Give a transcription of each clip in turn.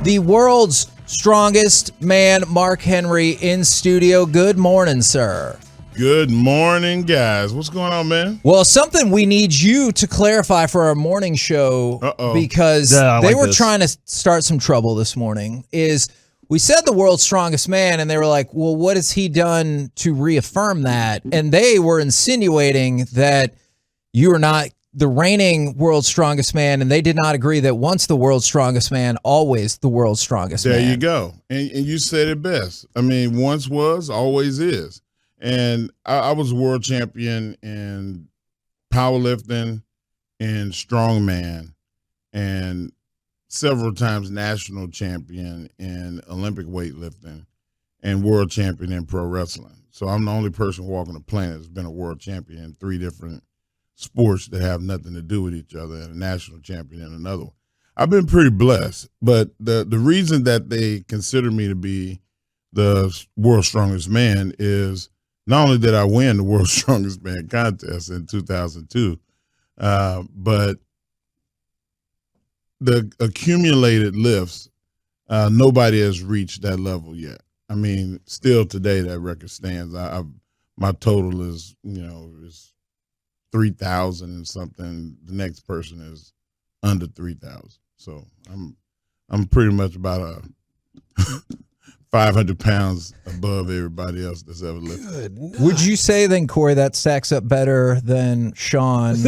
the world's strongest man, Mark Henry, in studio. Good morning, sir. Good morning, guys. What's going on, man? Well, something we need you to clarify for our morning show, because they were trying to start some trouble this morning, is we said the world's strongest man, and they were like, well, what has he done to reaffirm that? And they were insinuating that you are not the reigning world's strongest man, and they did not agree that once the world's strongest man, always the world's strongest man. There you go. And you said it best. I mean, once was, always is. And I was world champion in powerlifting and strongman, and several times national champion in Olympic weightlifting and world champion in pro wrestling. So I'm the only person walking the planet that's been a world champion in 3 different sports that have nothing to do with each other, and a national champion in another one. I've been pretty blessed, but the reason that they consider me to be the world's strongest man is not only did I win the World's Strongest Man contest in 2002, but the accumulated lifts, nobody has reached that level yet. I mean, still today that record stands. My total is, is 3,000 and something. The next person is under 3,000. So I'm pretty much about 500 pounds above everybody else that's ever lifted. Would you say then, Corey, that stacks up better than Sean's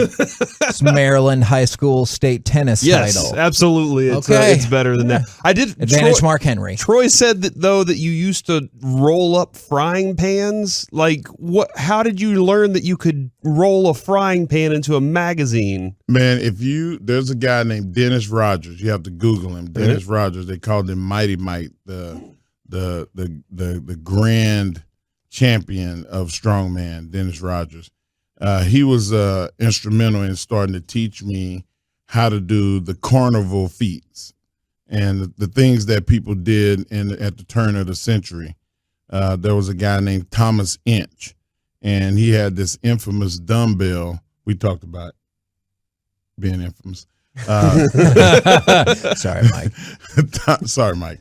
Maryland high school state tennis title? Yes, absolutely. It's better than that. I did advantage Mark Henry. Troy said that you used to roll up frying pans. Like, what? How did you learn that you could roll a frying pan into a magazine? Man, there's a guy named Dennis Rogers. You have to Google him. Dennis Rogers. They called him Mighty Mike, the grand champion of strongman, Dennis Rogers. He was instrumental in starting to teach me how to do the carnival feats and the things that people did at the turn of the century. There was a guy named Thomas Inch, and he had this infamous dumbbell. We talked about being infamous. Sorry, Mike. Sorry, Mike.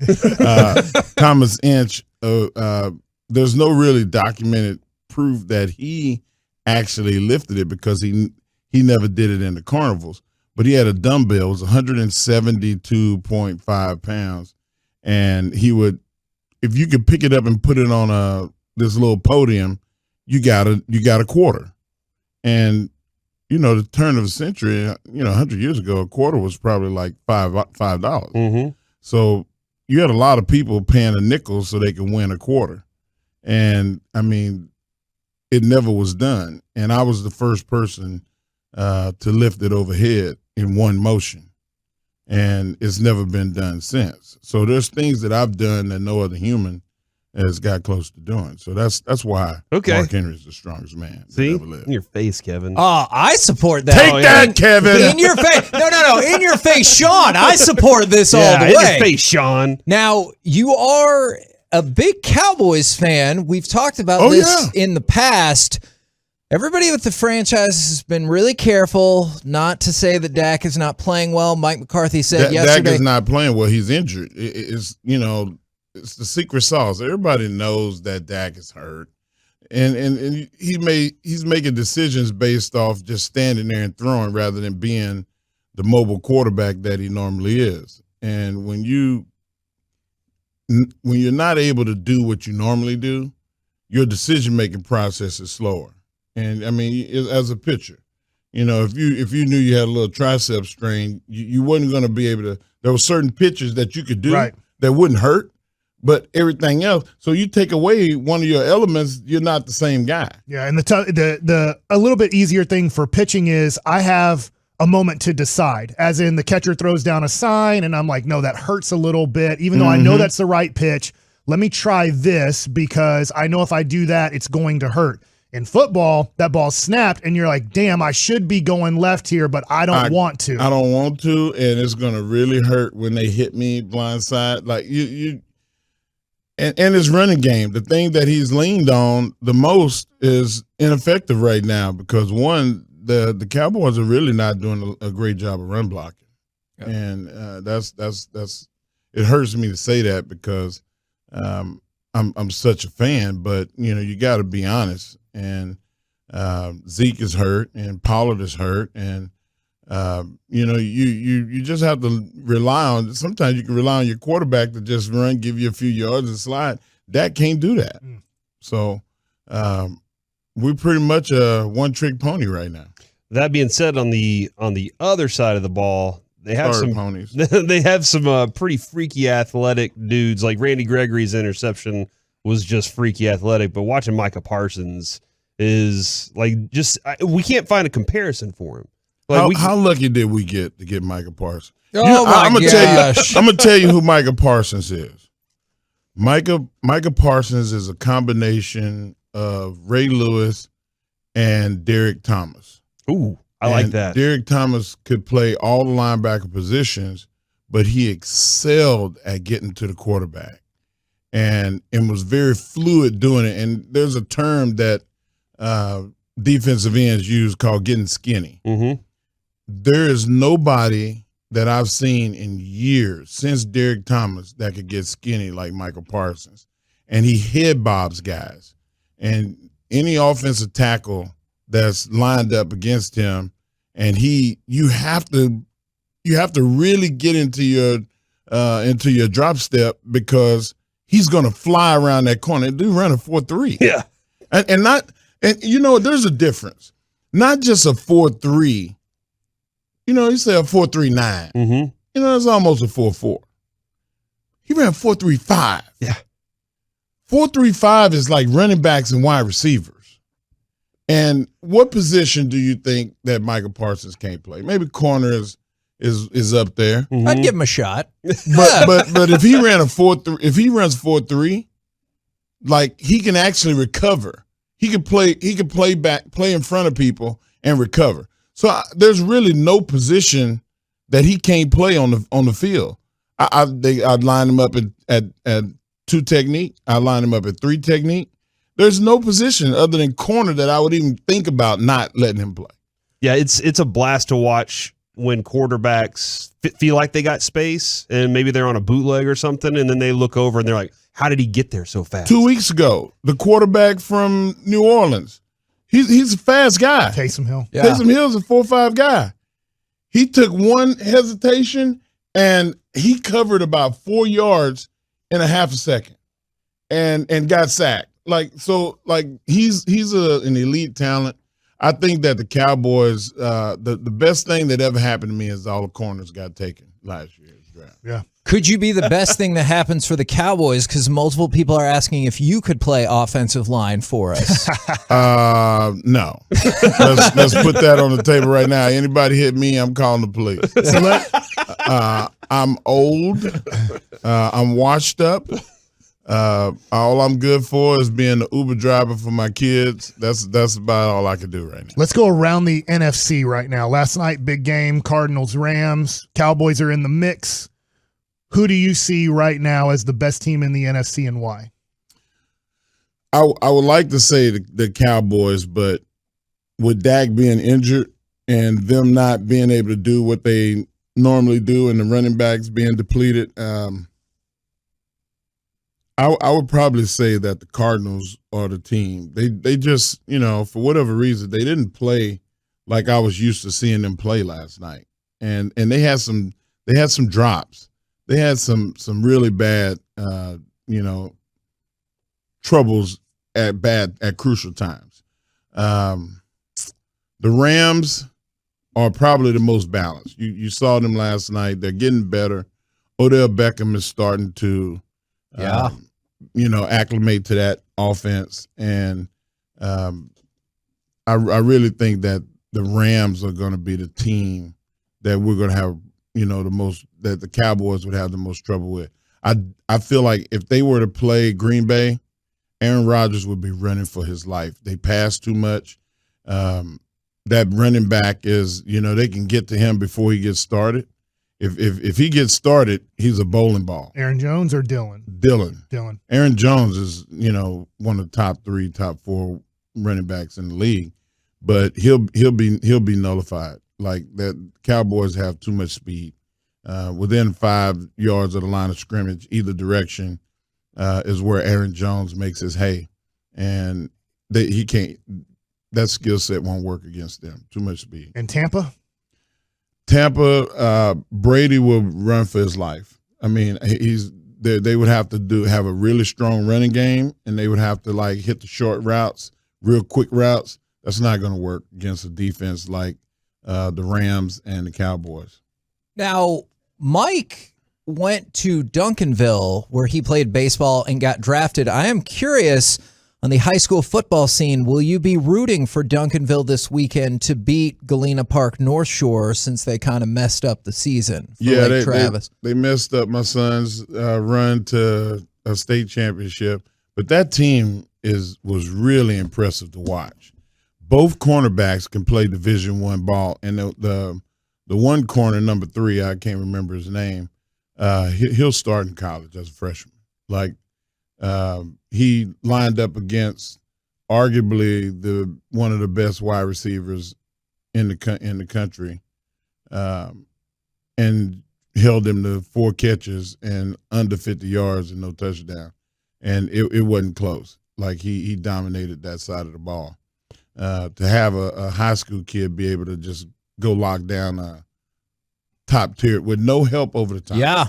Thomas Inch. There's no really documented proof that he actually lifted it, because he never did it in the carnivals. But he had a dumbbell. It was 172.5 pounds, and he would, if you could pick it up and put it on this little podium, you got a quarter. And the turn of the century, 100 years ago, a quarter was probably like $5. Mm-hmm. So you had a lot of people paying a nickel so they could win a quarter. And, I mean, it never was done. And I was the first person to lift it overhead in one motion. And it's never been done since. So there's things that I've done that no other human has got close to doing. So that's why Mark Henry is the strongest man that ever lived. In your face, Kevin. I support that. Take that, Kevin. In your face. No. In your face, Sean. I support this all the way. In your face, Sean. Now, you are a big Cowboys fan. We've talked about this in the past. Everybody with the franchise has been really careful not to say that Dak is not playing well. Mike McCarthy said yesterday. Dak is not playing well. He's injured. It's the secret sauce. Everybody knows that Dak is hurt, and he's making decisions based off just standing there and throwing rather than being the mobile quarterback that he normally is. And when you're not able to do what you normally do, your decision making process is slower. And I mean, as a pitcher, if you knew you had a little tricep strain, you wasn't going to be able to. There were certain pitches that you could do that wouldn't hurt. But everything else, so you take away one of your elements, you're not the same guy. Yeah, and the a little bit easier thing for pitching is I have a moment to decide, as in the catcher throws down a sign, and I'm like, no, that hurts a little bit, even though I know that's the right pitch. Let me try this, because I know if I do that, it's going to hurt. In football, that ball snapped, and you're like, damn, I should be going left here, but I don't want to. I don't want to, and it's going to really hurt when they hit me blindside. Like And his running game, the thing that he's leaned on the most, is ineffective right now, because one, the Cowboys are really not doing a great job of run blocking, and that's it hurts me to say that because I'm such a fan, but you got to be honest. And Zeke is hurt, and Pollard is hurt, and you just have to rely on. Sometimes you can rely on your quarterback to just run, give you a few yards, and slide. Dak can't do that. So we're pretty much a one-trick pony right now. That being said, on the other side of the ball, they have some ponies. They have some pretty freaky athletic dudes. Like Randy Gregory's interception was just freaky athletic, but watching Micah Parsons is like we can't find a comparison for him. Like how lucky did we get to get Micah Parsons? I'm gonna tell you who Micah Parsons is. Micah Parsons is a combination of Ray Lewis and Derek Thomas. Ooh, I like that. Derek Thomas could play all the linebacker positions, but he excelled at getting to the quarterback and was very fluid doing it. And there's a term that defensive ends use called getting skinny. Mm-hmm. There is nobody that I've seen in years since Derek Thomas that could get skinny like Micah Parsons. And he head bobs guys. And any offensive tackle that's lined up against him, and you have to really get into your drop step because he's going to fly around that corner. Dude run a 4.3. Yeah. And there's a difference. Not just a 4.3. You say a 4.39. Mm-hmm. It's almost a 4.4. He ran 4.35. Yeah. 4.35 is like running backs and wide receivers. And what position do you think that Micah Parsons can't play? Maybe corner is up there. Mm-hmm. I'd give him a shot. But if he ran a 4.3, if he runs 4.3, like he can actually recover. He can play in front of people and recover. So there's really no position that he can't play on the field. I'd line him up at 2 technique. I line him up at 3 technique. There's no position other than corner that I would even think about not letting him play. Yeah, it's a blast to watch when quarterbacks feel like they got space and maybe they're on a bootleg or something, and then they look over and they're like, how did he get there so fast? 2 weeks ago, the quarterback from New Orleans, he's a fast guy. Taysom Hill. Yeah. Taysom Hill's a 4.5 guy. He took one hesitation and he covered about 4 yards in a half a second and got sacked. He's an elite talent. I think that the Cowboys, the best thing that ever happened to me is all the corners got taken last year's draft. Yeah. Could you be the best thing that happens for the Cowboys? Because multiple people are asking if you could play offensive line for us. No. Let's put that on the table right now. Anybody hit me, I'm calling the police. I'm old. I'm washed up. All I'm good for is being the Uber driver for my kids. That's about all I can do right now. Let's go around the NFC right now. Last night, big game, Cardinals-Rams. Cowboys are in the mix. Who do you see right now as the best team in the NFC and why? I would like to say the Cowboys, but with Dak being injured and them not being able to do what they normally do and the running backs being depleted, I would probably say that the Cardinals are the team. They just, for whatever reason, they didn't play like I was used to seeing them play last night. And they had some drops. They had some really bad troubles at crucial times. The Rams are probably the most balanced. You saw them last night. They're getting better. Odell Beckham is starting to acclimate to that offense. And I really think that the Rams are going to be the team that we're going to have, that the Cowboys would have the most trouble with. I feel like if they were to play Green Bay, Aaron Rodgers would be running for his life. They pass too much. That running back is, they can get to him before he gets started. If he gets started, he's a bowling ball. Aaron Jones or Dylan? Dylan. Aaron Jones is, one of the top 3, top 4 running backs in the league, but he'll be nullified. Like that, Cowboys have too much speed. within 5 yards of the line of scrimmage, either direction, is where Aaron Jones makes his hay, and he can't. That skill set won't work against them. Too much speed. And Tampa, Brady will run for his life. I mean, they would have to have a really strong running game, and they would have to like hit the short routes, real quick routes. That's not going to work against a defense like the Rams and the Cowboys. Now, Mike went to Duncanville, where he played baseball and got drafted. I am curious, on the high school football scene, will you be rooting for Duncanville this weekend to beat Galena Park North Shore, since they kind of messed up the season for Lake Travis? They messed up my son's run to a state championship, but that team was really impressive to watch. Both cornerbacks can play Division I ball, and the one corner, number 3, I can't remember his name, he'll start in college as a freshman. Like, he lined up against arguably one of the best wide receivers in the country, and held him to 4 catches and under 50 yards and no touchdown. And it wasn't close. Like, he dominated that side of the ball. To have a high school kid be able to just go lock down a top tier with no help over the top. Yeah.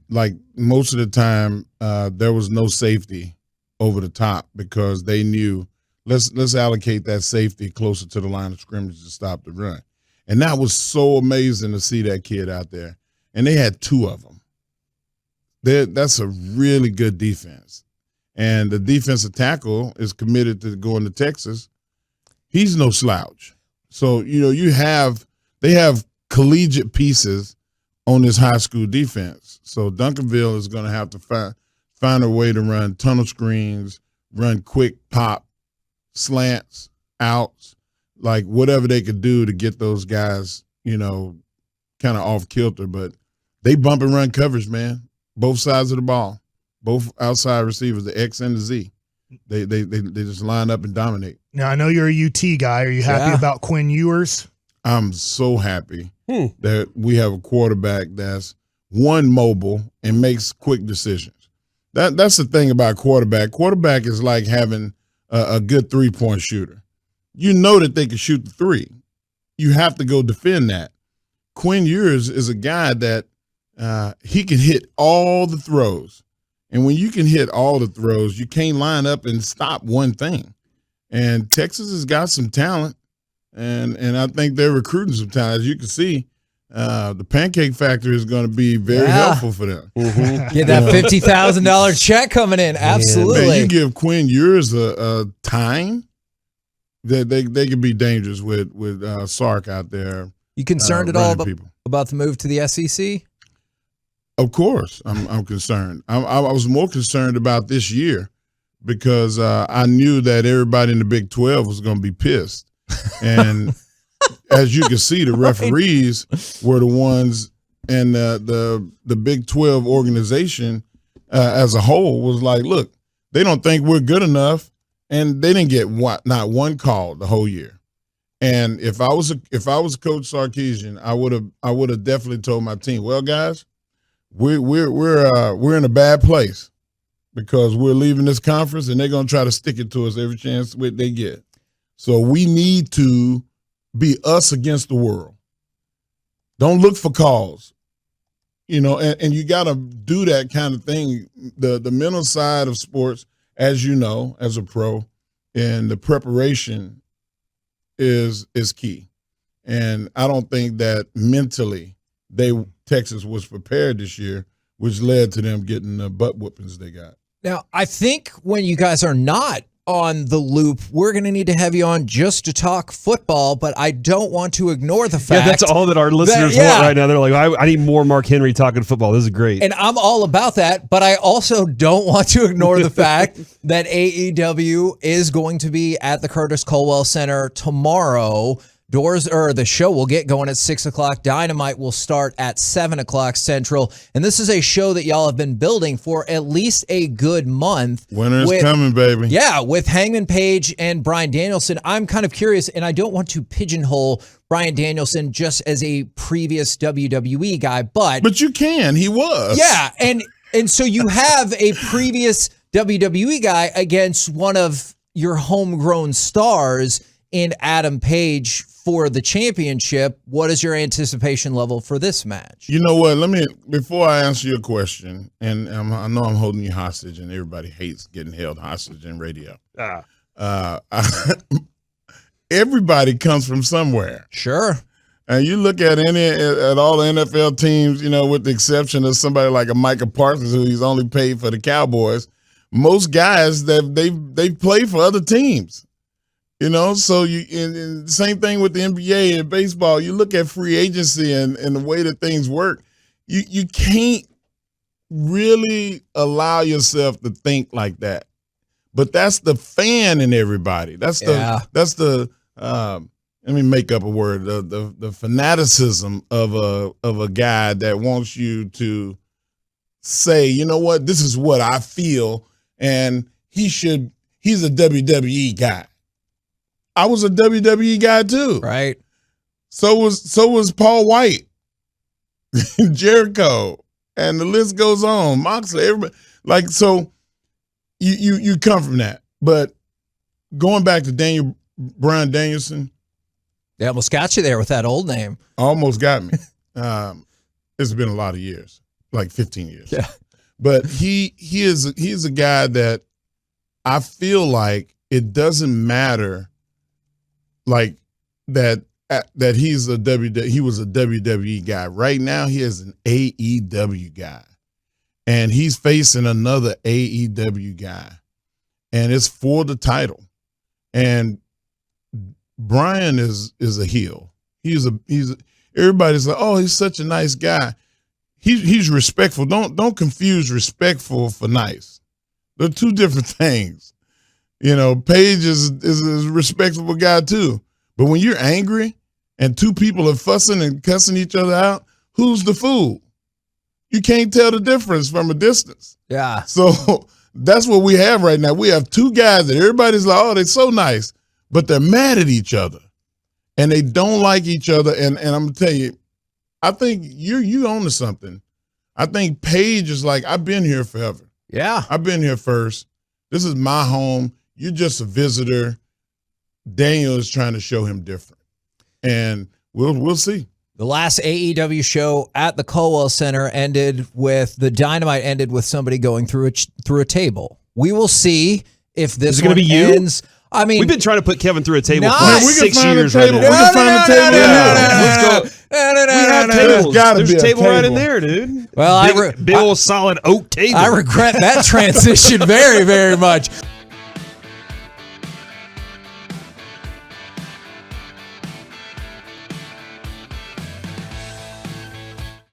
Like, most of the time, there was no safety over the top, because they knew let's allocate that safety closer to the line of scrimmage to stop the run. And that was so amazing to see that kid out there. And they had 2 of them. That's a really good defense. And the defensive tackle is committed to going to Texas. He's no slouch. So, they have collegiate pieces on this high school defense. So Duncanville is going to have to find a way to run tunnel screens, run quick pop, slants, outs, like whatever they could do to get those guys, kind of off kilter. But they bump and run coverage, man. Both sides of the ball, both outside receivers, the X and the Z. They just line up and dominate. Now, I know you're a UT guy. Are you happy about Quinn Ewers? I'm so happy that we have a quarterback that's mobile and makes quick decisions. That's the thing about quarterback. Quarterback is like having a good 3-point shooter. You know that they can shoot the 3. You have to go defend that. Quinn Ewers is a guy that he can hit all the throws. And when you can hit all the throws, you can't line up and stop one thing. And Texas has got some talent, and I think they're recruiting some talent. As you can see, the Pancake Factory is going to be very helpful for them. Mm-hmm. Get that $50,000 check coming in. Absolutely. Man, you give Quinn Ewers a time that they could be dangerous with Sark out there. You concerned at all about the move to the SEC? Of course, I'm concerned. I was more concerned about this year, because I knew that everybody in the Big 12 was going to be pissed. And as you can see, the referees were the ones, and the Big 12 organization as a whole was like, look, they don't think we're good enough, and they didn't get not one call the whole year. And if I was Coach Sarkisian, I would have definitely told my team, well, guys, we're in a bad place, because we're leaving this conference and they're going to try to stick it to us every chance they get. So we need to be us against the world. Don't look for calls, and you got to do that kind of thing. The mental side of sports, as you know, as a pro, and the preparation is key. And I don't think that mentally Texas was prepared this year, which led to them getting the butt whoopings they got. Now, I think when you guys are not on the loop, we're going to need to have you on just to talk football, but I don't want to ignore the fact. Yeah, that's all that our listeners want right now. They're like, I need more Mark Henry talking football. This is great. And I'm all about that, but I also don't want to ignore the fact that AEW is going to be at the Curtis Colwell Center tomorrow. The show will get going at 6 o'clock. Dynamite will start at 7 o'clock Central. And this is a show that y'all have been building for at least a good month. Winter's coming, baby. Yeah, with Hangman Page and Bryan Danielson. I'm kind of curious, and I don't want to pigeonhole Bryan Danielson just as a previous WWE guy, but you can. He was. Yeah, and so you have a previous WWE guy against one of your homegrown stars in Adam Page for the championship. What is your anticipation level for this match? You know what? Before I answer your question, and I know I'm holding you hostage, and everybody hates getting held hostage in radio. Everybody comes from somewhere. Sure. And you look at all the NFL teams, with the exception of somebody like a Micah Parsons, who he's only paid for the Cowboys. Most guys that they play for other teams. So and same thing with the NBA and baseball. You look at free agency and the way that things work. You can't really allow yourself to think like that. But that's the fan in everybody. That's the let me make up a word. The fanaticism of a guy that wants you to say, you know what, this is what I feel, and he's a WWE guy. I was a WWE guy too. Right. So was Paul White, Jericho, and the list goes on. Moxley, everybody. So you come from that. But going back to Bryan Danielson. They almost got you there with that old name. Almost got me. It's been a lot of years, like 15 years. Yeah. But he's a guy that I feel like it doesn't matter, like that he was a WWE guy. Right now he is an AEW guy, and he's facing another AEW guy, and it's for the title. And Bryan is a heel. Everybody's like, oh, he's such a nice guy. He's respectful. Don't confuse respectful for nice. They're two different things. Paige is a respectable guy too. But when you're angry and two people are fussing and cussing each other out, who's the fool? You can't tell the difference from a distance. Yeah. So that's what we have right now. We have two guys that everybody's like, oh, they're so nice, but they're mad at each other and they don't like each other. And I'm gonna tell you, I think you own to something. I think Paige is like, I've been here forever. Yeah. I've been here first. This is my home. You're just a visitor. Daniel is trying to show him different. And we'll see. The last AEW show at the Colwell Center the Dynamite ended with somebody going through a table. We will see if this one ends. I mean, we've been trying to put Kevin through a table for we 6 years. We can find a table. Let's go. We have tables. There's a table right in there, dude. Well, big old solid oak table. I regret that transition very, very much.